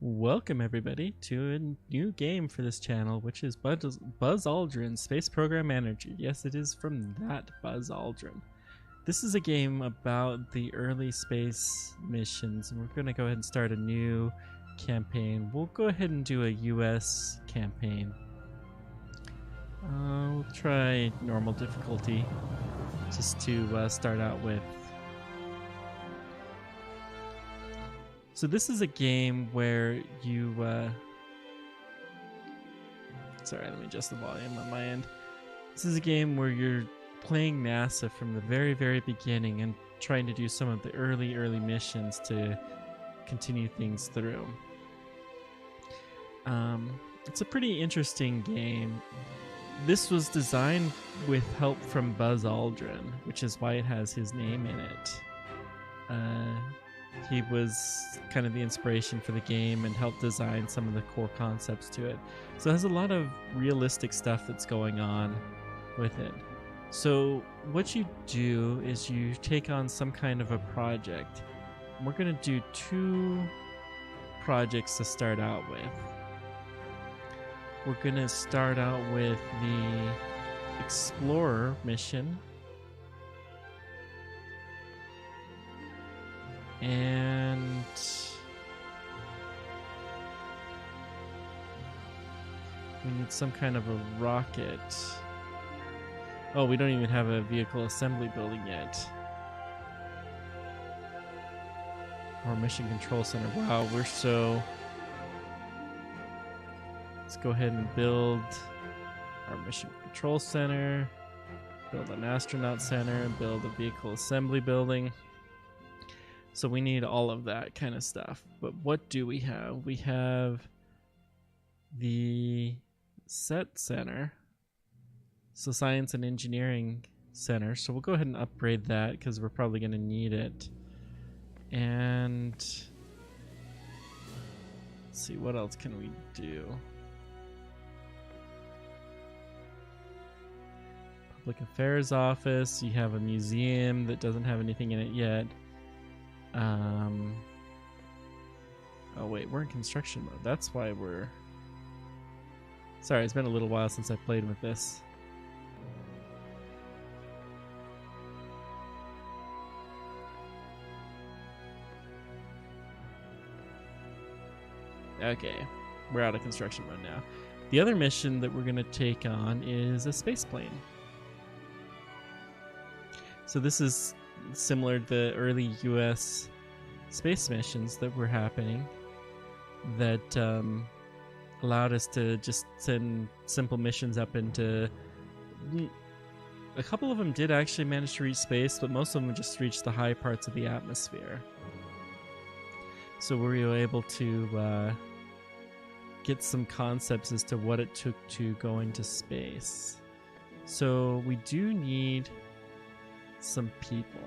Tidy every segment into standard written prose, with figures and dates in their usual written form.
Welcome everybody to a new game for this channel, which is Buzz Aldrin Space Program Manager. Yes, it is from that Buzz Aldrin. This is a game about the early space missions, and we're going to go ahead and start a new campaign. We'll go ahead and do a US campaign. We'll try normal difficulty just to start out with. So this is a game where you, sorry, let me adjust the volume on my end. This is a game where you're playing NASA from the very beginning and trying to do some of the early missions to continue things through. It's a pretty interesting game. This was designed with help from Buzz Aldrin, which is why it has his name in it. He was kind of the inspiration for the game and helped design some of the core concepts to it. So it has a lot of realistic stuff that's going on with it. So what you do is you take on some kind of a project. We're going to do 2 projects to start out with. We're going to start out with the Explorer mission. And we need some kind of a rocket. Oh, we don't even have a vehicle assembly building yet. Or mission control center. Wow, we're so... Let's go ahead and build our mission control center, build an astronaut center, build a vehicle assembly building. So we need all of that kind of stuff. But what do we have? We have the set center. So science and engineering center. So we'll go ahead and upgrade that because we're probably going to need it. And let's see, what else can we do? Public affairs office. You have a museum that doesn't have anything in it yet. Oh wait, we're in construction mode. That's why we're... Sorry, it's been a little while since I played with this. Okay, we're out of construction mode now. The other mission that we're going to take on is a space plane. So this is similar to the early US space missions that were happening that allowed us to just send simple missions up into... A couple of them did actually manage to reach space, but most of them just reached the high parts of the atmosphere. So we were able to get some concepts as to what it took to go into space. So we do need some people.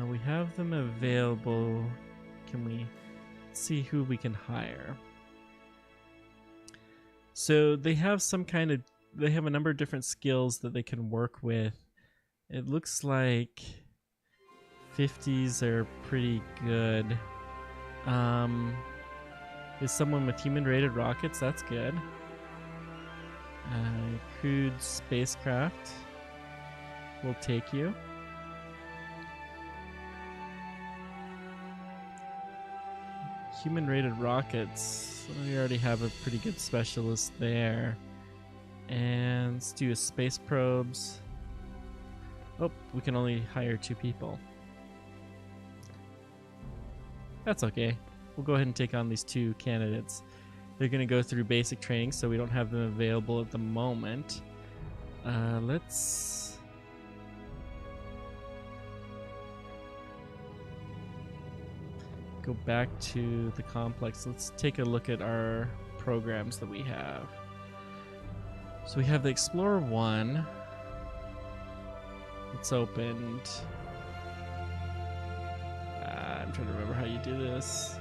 We have them available. Can we see who we can hire? So they have some kind of... They have a number of different skills that they can work with. It looks like 50s are pretty good. Is someone with human-rated rockets? That's good. Crewed spacecraft. We'll take you. Human-rated rockets. We already have a pretty good specialist there. And let's do a space probes. Oh, we can only hire 2 people. That's okay. We'll go ahead and take on these 2 candidates. They're going to go through basic training, so we don't have them available at the moment. Let's... go back to the complex. Let's take a look at our programs that we have. So we have the Explorer 1. It's opened. I'm trying to remember how you do this.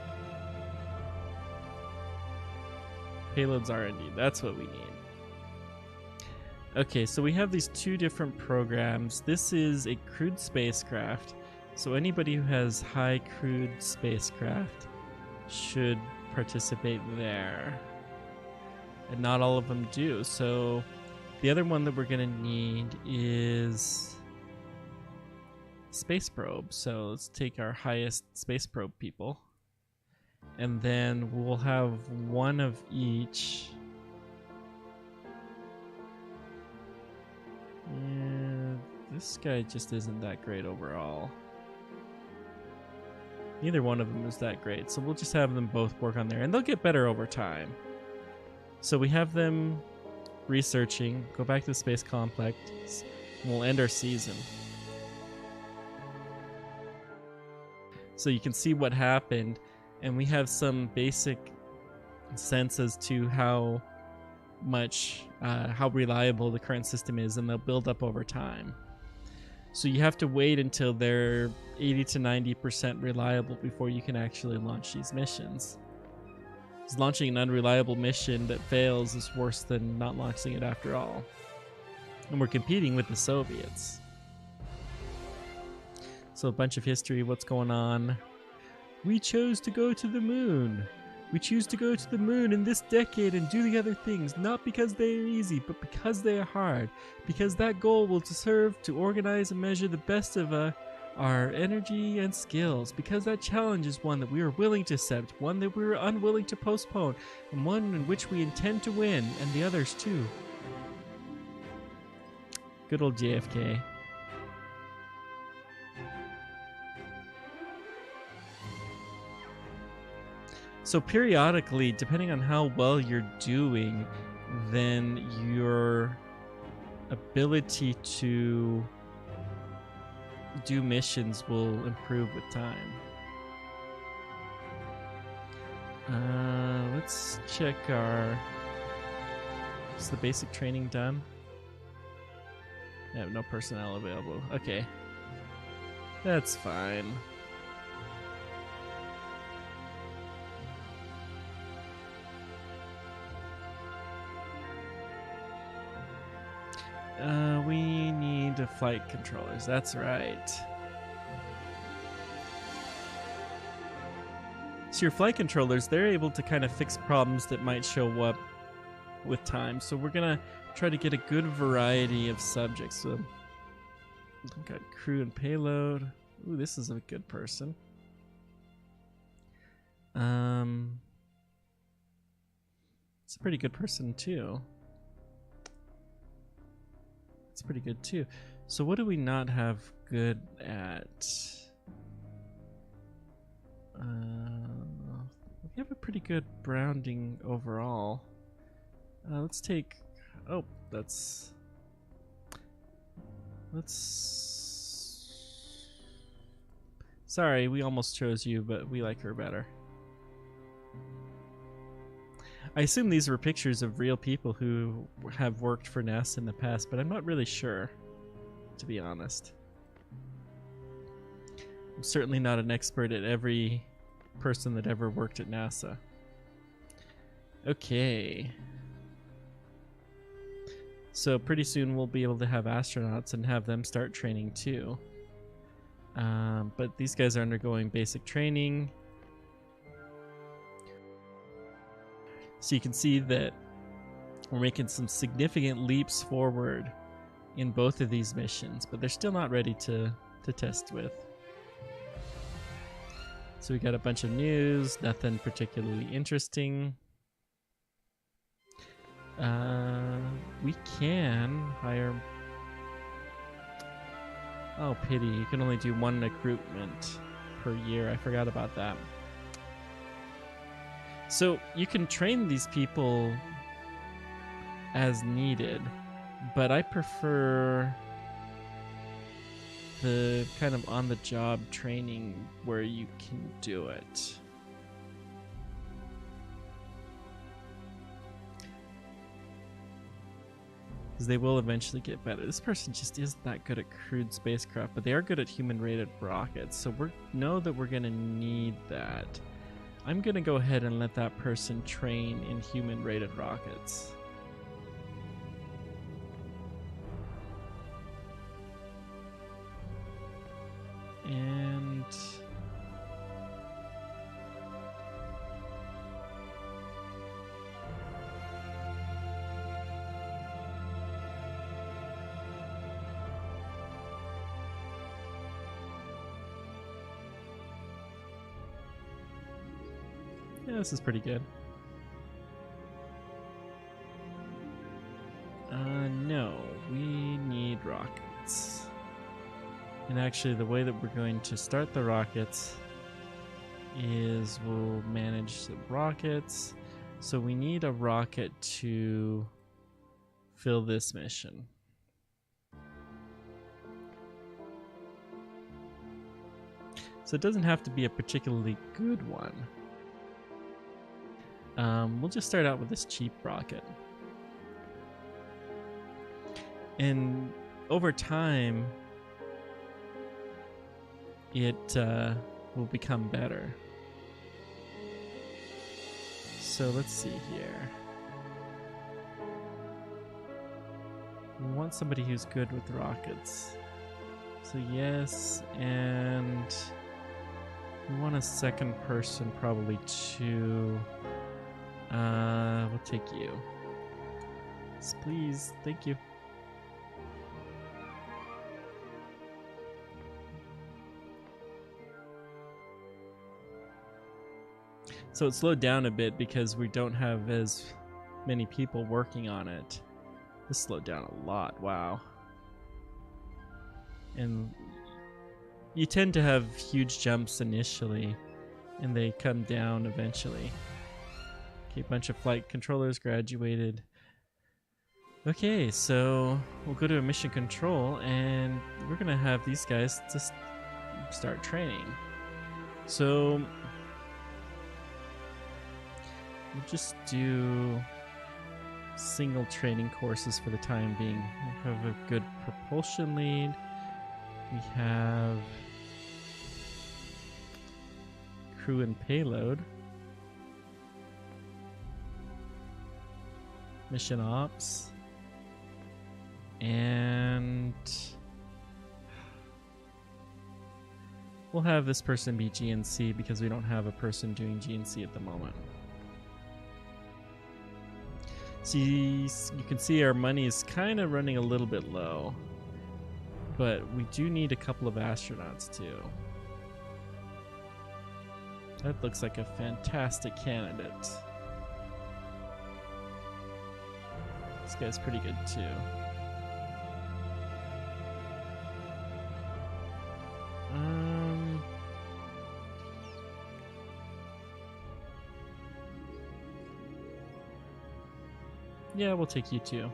Payloads R&D, that's what we need. Okay, so we have these 2 different programs. This is a crewed spacecraft. So anybody who has high crewed spacecraft should participate there. And not all of them do. So the other one that we're going to need is space probe. So let's take our highest space probe people. And then we'll have one of each. Yeah, this guy just isn't that great overall. Neither one of them is that great, so we'll just have them both work on there, and they'll get better over time. So we have them researching, go back to the space complex, and we'll end our season. So you can see what happened, and we have some basic sense as to how much, how reliable the current system is, and they'll build up over time. So you have to wait until they're 80 to 90% reliable before you can actually launch these missions. Because launching an unreliable mission that fails is worse than not launching it after all. And we're competing with the Soviets. So a bunch of history, what's going on. We chose to go to the moon. We choose to go to the moon in this decade and do the other things, not because they are easy, but because they are hard. Because that goal will serve to organize and measure the best of our energy and skills. Because that challenge is one that we are willing to accept, one that we are unwilling to postpone, and one in which we intend to win, and the others too. Good old JFK. So periodically, depending on how well you're doing, then your ability to do missions will improve with time. Let's check our... Is the basic training done? I have no personnel available. Okay. That's fine. We need flight controllers. That's right. So your flight controllers, they're able to kind of fix problems that might show up with time. So we're going to try to get a good variety of subjects. So we've got crew and payload. Ooh, this is a good person. It's a pretty good person too. It's pretty good too. So what do we not have good at? We have a pretty good grounding overall. Let's take... Oh, let's... Sorry, we almost chose you, but we like her better. I assume these were pictures of real people who have worked for NASA in the past, but I'm not really sure, to be honest. I'm certainly not an expert at every person that ever worked at NASA. Okay. So pretty soon we'll be able to have astronauts and have them start training too. But these guys are undergoing basic training. So you can see that we're making some significant leaps forward in both of these missions, but they're still not ready to test with. So we got a bunch of news, nothing particularly interesting. We can hire... Oh, pity. You can only do one recruitment per year. I forgot about that. So you can train these people as needed, but I prefer the kind of on-the-job training where you can do it. Because they will eventually get better. This person just isn't that good at crewed spacecraft, but they are good at human-rated rockets, so we know that we're going to need that. I'm going to go ahead and let that person train in human-rated rockets. And Yeah, this is pretty good. No, we need rockets. And actually, the way that we're going to start the rockets is we'll manage the rockets. So we need a rocket to fill this mission. So it doesn't have to be a particularly good one. We'll just start out with this cheap rocket. And over time, it will become better. So let's see here. We want somebody who's good with rockets. So yes, and we want a second person probably too. We'll take you. Yes, please, thank you. So it slowed down a bit because we don't have as many people working on it. This slowed down a lot, wow. And you tend to have huge jumps initially, and they come down eventually. Okay, bunch of flight controllers graduated. Okay, so we'll go to mission control, and we're gonna have these guys just start training. So we'll just do single training courses for the time being. We have a good propulsion lead. We have crew and payload. Mission ops. And we'll have this person be GNC because we don't have a person doing GNC at the moment. See, you can see our money is kind of running a little bit low, but we do need a couple of astronauts too. That looks like a fantastic candidate. This guy's pretty good too. Yeah, we'll take you too.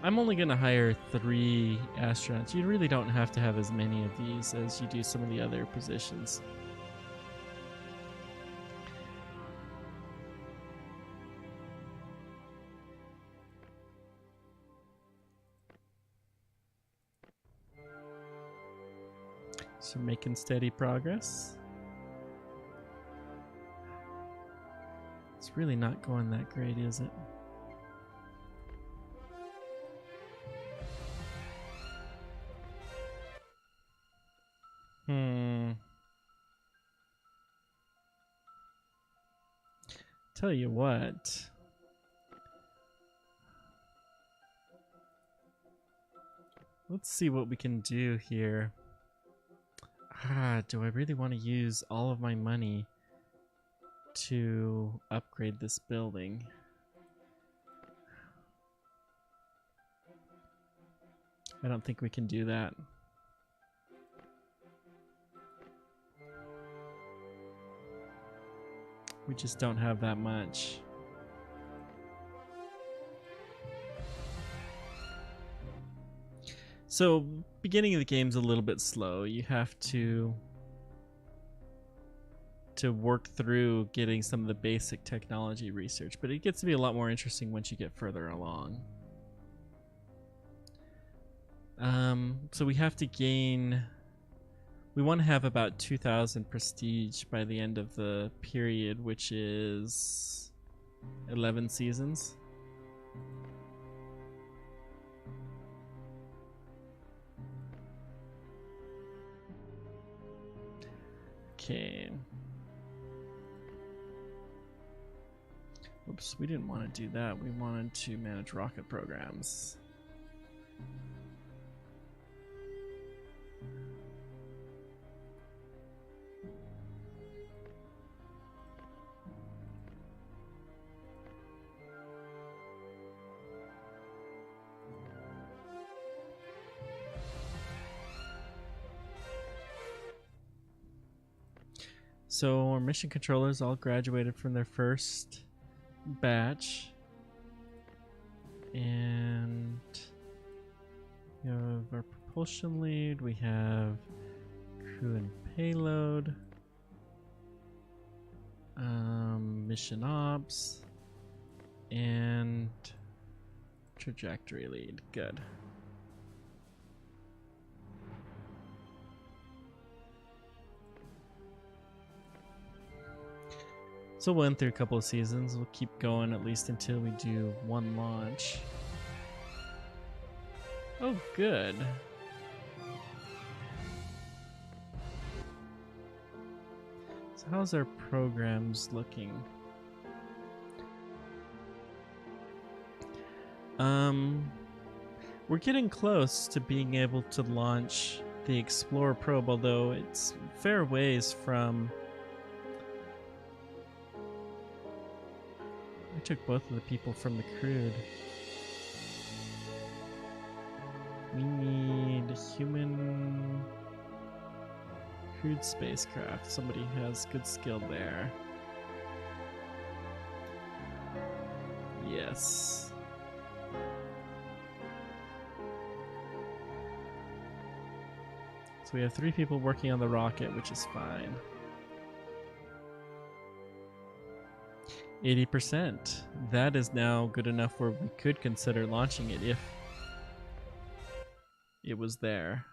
I'm only going to hire 3 astronauts. You really don't have to have as many of these as you do some of the other positions. So making steady progress. It's really not going that great, is it? Tell you what. Let's see what we can do here. Do I really want to use all of my money to upgrade this building? I don't think we can do that. We just don't have that much. So, beginning of the game's a little bit slow. You have to work through getting some of the basic technology research, but it gets to be a lot more interesting once you get further along. So we have to gain... We want to have about 2,000 prestige by the end of the period, which is 11 seasons. Okay. Oops, we didn't want to do that. We wanted to manage rocket programs. So our mission controllers all graduated from their first batch. And we have our propulsion lead, we have crew and payload, mission ops, and trajectory lead. Good. So we'll went through a couple of seasons. We'll keep going at least until we do one launch. Oh, good. So how's our programs looking? We're getting close to being able to launch the Explorer probe, although it's fair ways from... I took both of the people from the crude. We need human crude spacecraft. Somebody has good skill there. Yes. So we have 3 people working on the rocket, which is fine. 80%. That is now good enough where we could consider launching it if it was there.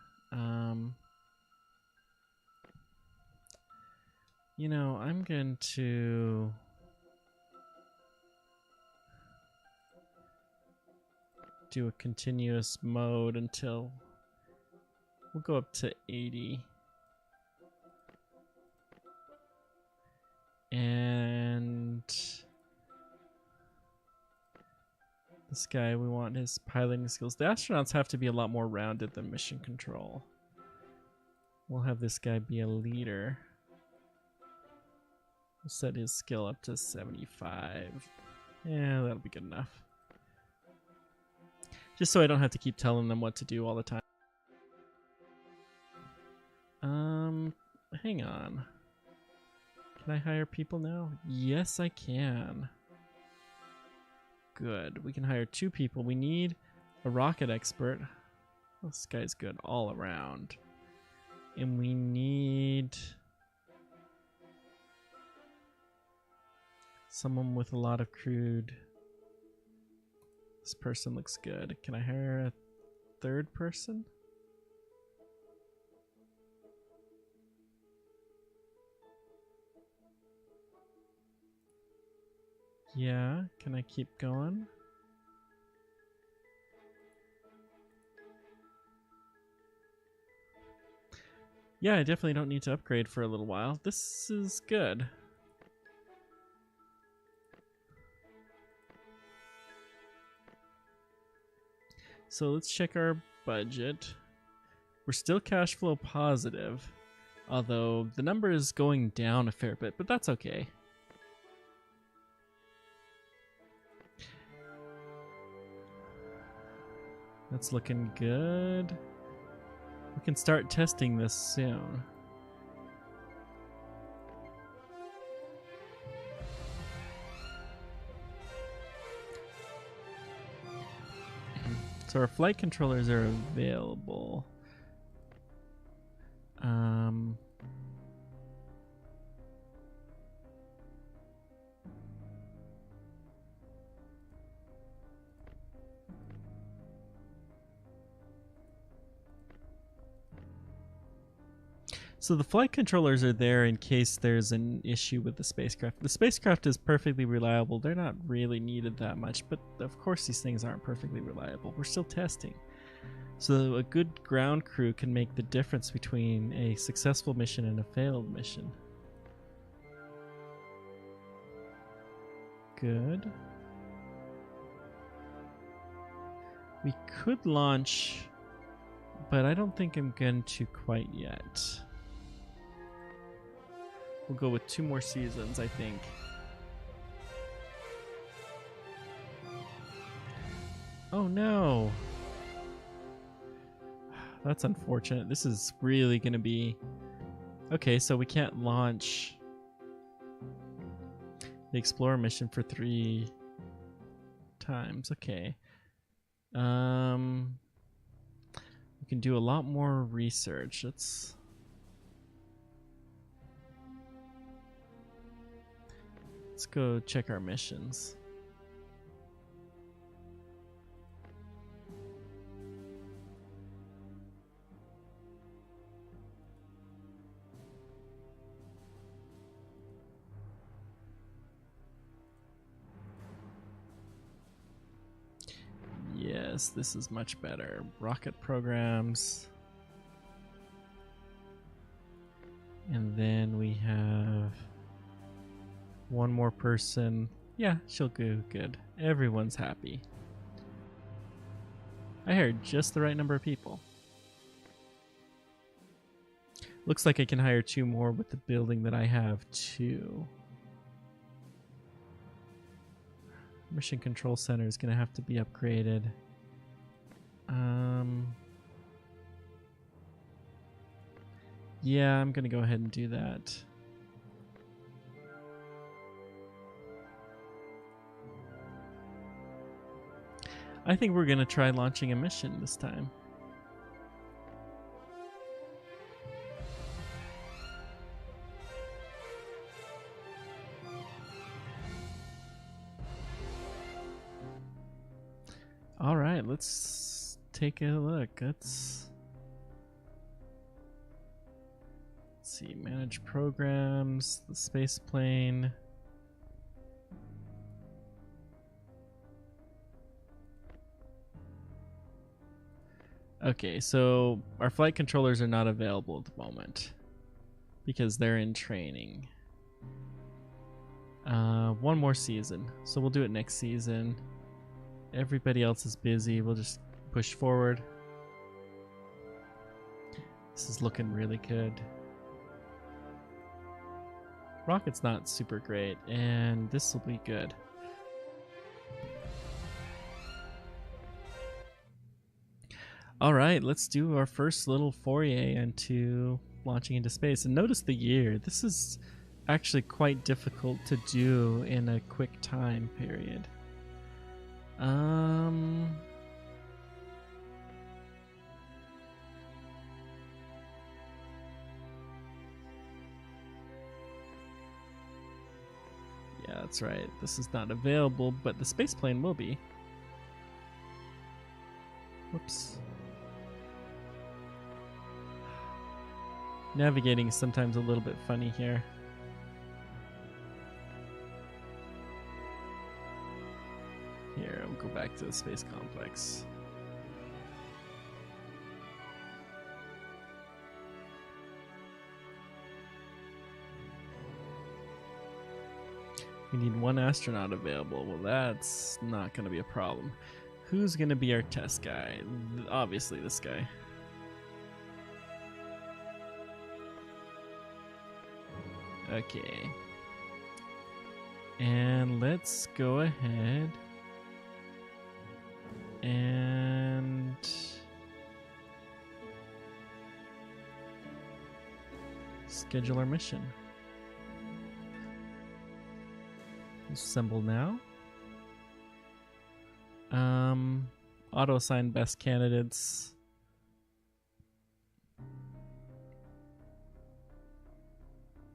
You know, I'm going to do a continuous mode until we'll go up to 80. And this guy, we want his piloting skills. The astronauts have to be a lot more rounded than mission control. We'll have this guy be a leader. We'll set his skill up to 75. Yeah, that'll be good enough. Just so I don't have to keep telling them what to do all the time. Hang on. Can I hire people now? Yes, I can. Good. We can hire 2 people. We need a rocket expert. This guy's good all around. And we need someone with a lot of crude. This person looks good. Can I hire a 3rd person? Yeah, can I keep going? Yeah, I definitely don't need to upgrade for a little while. This is good. So let's check our budget. We're still cash flow positive, although the number is going down a fair bit, but that's okay. That's looking good. We can start testing this soon. So our flight controllers are available. So the flight controllers are there in case there's an issue with the spacecraft. The spacecraft is perfectly reliable. They're not really needed that much, but of course these things aren't perfectly reliable. We're still testing. So a good ground crew can make the difference between a successful mission and a failed mission. Good. We could launch, but I don't think I'm going to quite yet. We'll go with 2 more seasons, I think. Oh no! That's unfortunate. This is really going to be... Okay, so we can't launch the Explorer mission for 3 times. Okay. We can do a lot more research. Let's go check our missions. Yes, this is much better. Rocket programs. And then we have one more person. Yeah, she'll go good. Everyone's happy. I hired just the right number of people. Looks like I can hire 2 more with the building that I have too. Mission Control Center is going to have to be upgraded. Yeah, I'm going to go ahead and do that. I think we're going to try launching a mission this time. All right, let's take a look. Let's see, manage programs, the space plane. Okay, so our flight controllers are not available at the moment because they're in training. 1 more season, so we'll do it next season. Everybody else is busy. We'll just push forward. This is looking really good. Rocket's not super great, and this will be good. All right, let's do our first little foray into launching into space. And notice the year. This is actually quite difficult to do in a quick time period. Yeah, that's right. This is not available, but the space plane will be. Whoops. Navigating is sometimes a little bit funny here. Here, I'll go back to the space complex. We need 1 astronaut available. Well, that's not going to be a problem. Who's going to be our test guy? Obviously, this guy. Okay. And let's go ahead and schedule our mission. Assemble now. Auto assign best candidates.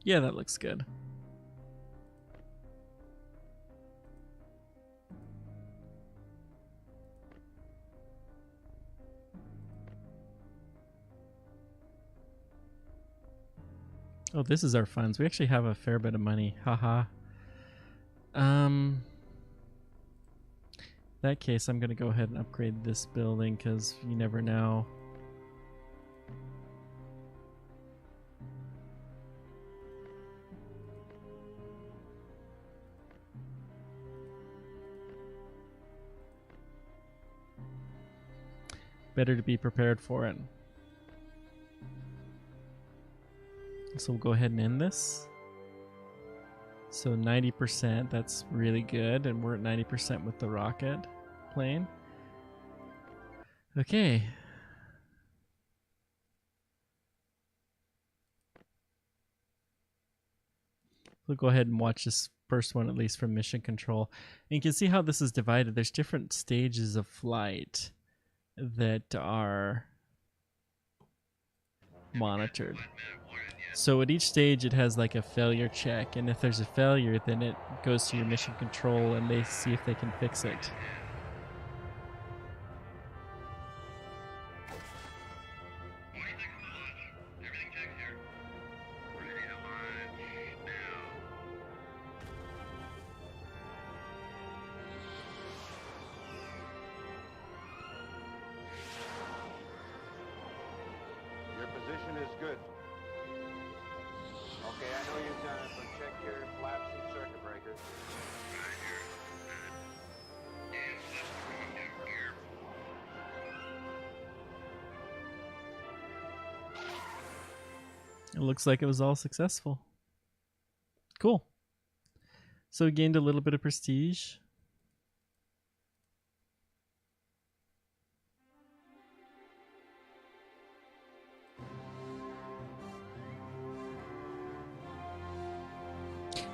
Yeah, that looks good. Oh, this is our funds. We actually have a fair bit of money. Haha. In that case, I'm going to go ahead and upgrade this building because you never know. Better to be prepared for it. So we'll go ahead and end this. So 90%, that's really good, and we're at 90% with the rocket plane. Okay. We'll go ahead and watch this first one, at least from mission control. And you can see how this is divided. There's different stages of flight that are monitored. So at each stage it has like a failure check, and if there's a failure, then it goes to your mission control and they see if they can fix it. Your position is good. Okay, I know you've done it, but check your flaps and circuit breakers. It looks like it was all successful. Cool. So we gained a little bit of prestige.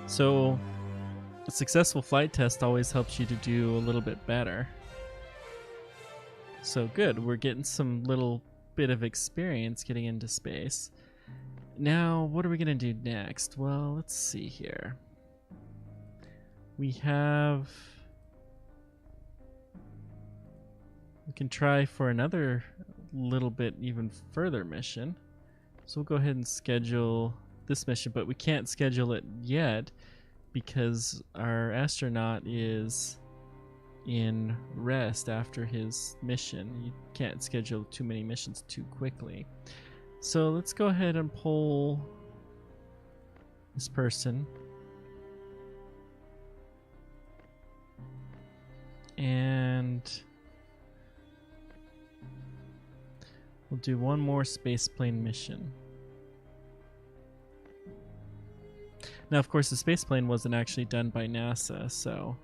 So a successful flight test always helps you to do a little bit better. So good, we're getting some little bit of experience getting into space. Now, what are we gonna do next? Well, let's see here. We can try for another little bit even further mission. So we'll go ahead and schedule this mission, but we can't schedule it yet because our astronaut is in rest after his mission. You can't schedule too many missions too quickly. So let's go ahead and pull this person. And we'll do one more spaceplane mission. Now, of course, the spaceplane wasn't actually done by NASA, so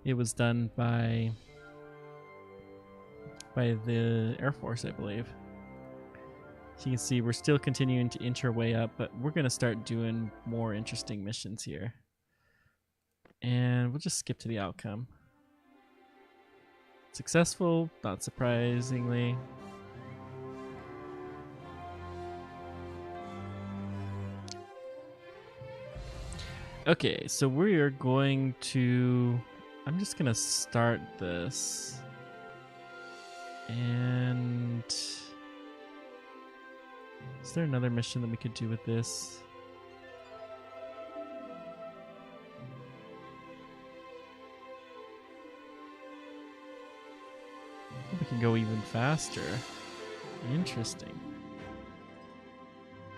it was done by the Air Force, I believe. So you can see we're still continuing to inch our way up, but we're going to start doing more interesting missions here. And we'll just skip to the outcome. Successful, not surprisingly. Okay, so we are going to... I'm just going to start this. And... is there another mission that we could do with this? We can go even faster. Interesting.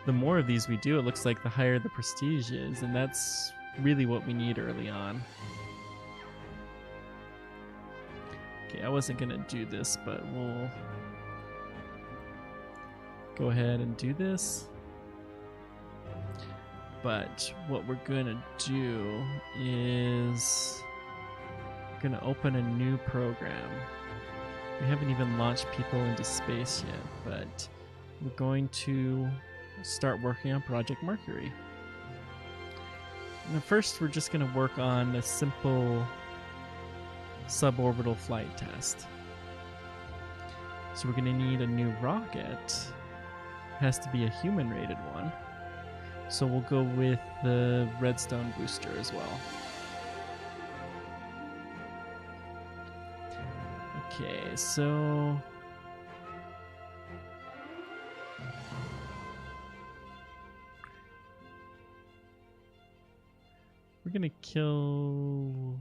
The more of these we do, it looks like the higher the prestige is, and that's really what we need early on. Okay, I wasn't gonna do this, but we'll go ahead and do this. But what we're gonna do is we're gonna open a new program. We haven't even launched people into space yet, but we're going to start working on Project Mercury. And first, we're just going to work on a simple suborbital flight test. So we're going to need a new rocket. It has to be a human-rated one. So we'll go with the Redstone booster as well. Okay, so we're gonna kill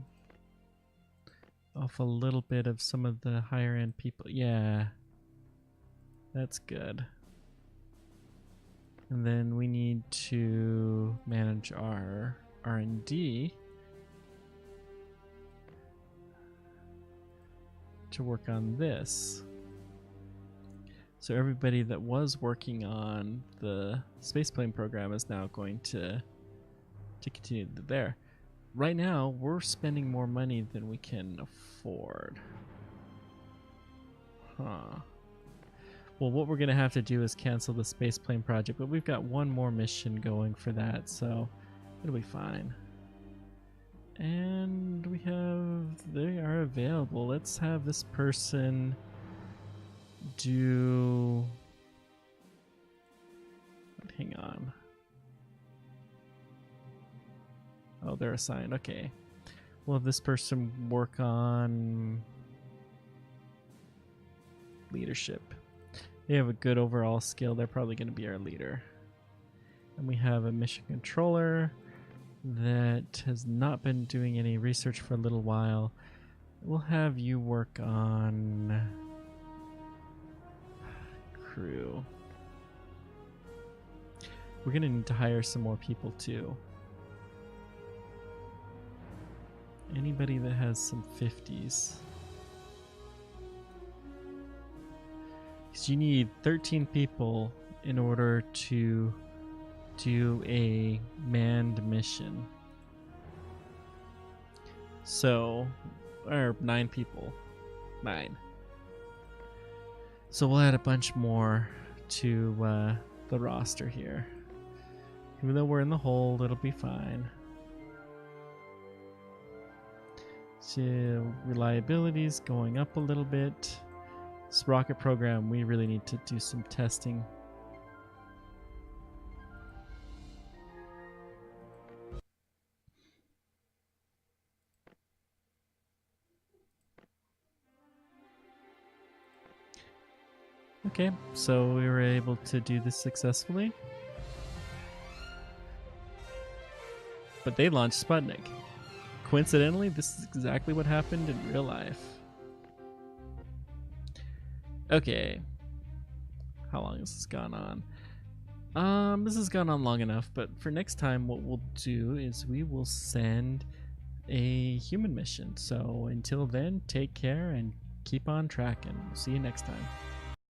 off a little bit of some of the higher end people. Yeah, that's good. And then we need to manage our R&D to work on this. So everybody that was working on the spaceplane program is now going to continue there. Right now, we're spending more money than we can afford. Huh. Well, what we're going to have to do is cancel the spaceplane project, but we've got one more mission going for that, so it'll be fine. And we have... they are available. Let's have this person do... hang on. Oh, they're assigned. Okay. We'll have this person work on leadership. They have a good overall skill. They're probably going to be our leader. And we have a mission controller that has not been doing any research for a little while. We'll have you work on crew. We're going to need to hire some more people too. Anybody that has some 50s. Because you need 13 people in order to do a manned mission. So, or 9 people. 9. So we'll add a bunch more to the roster here. Even though we're in the hole, it'll be fine. So reliability is going up a little bit. This rocket program, we really need to do some testing. Okay, so we were able to do this successfully. But they launched Sputnik. Coincidentally, this is exactly what happened in real life. Okay. How long has this gone on? This has gone on long enough, but for next time what we'll do is we will send a human mission. So until then, take care and keep on tracking. See you next time.